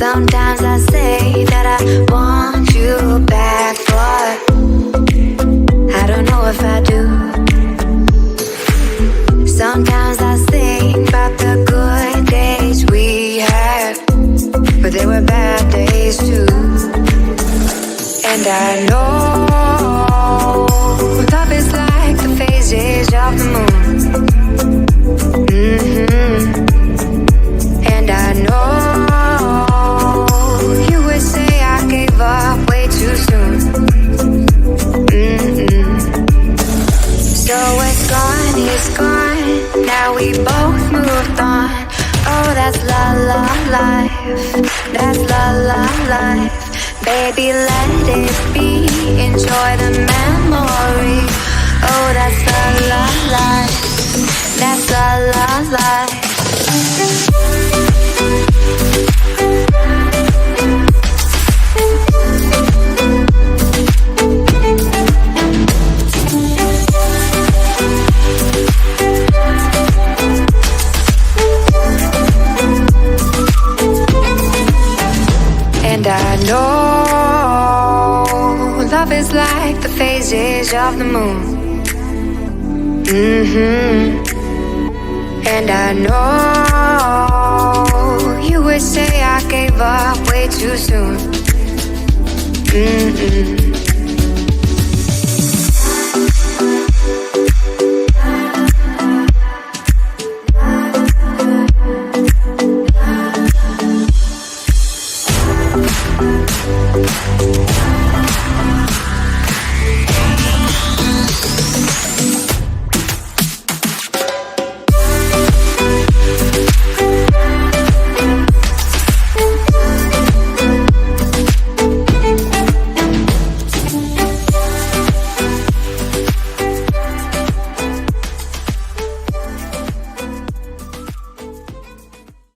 Sometimes I say that I want you back, but I don't know if I do. Sometimes I think about the good days we had, but they were bad days too. And I know love is like the phases of the moon. And I know you would say I gave up way too soon. So it's gone, now we both moved on. Oh, that's la la life, that's la la life. Baby, let it be, enjoy the memory. Oh, that's la la life, that's la la life. And I know love is like the phases of the moon. And I know you would say I gave up way too soon.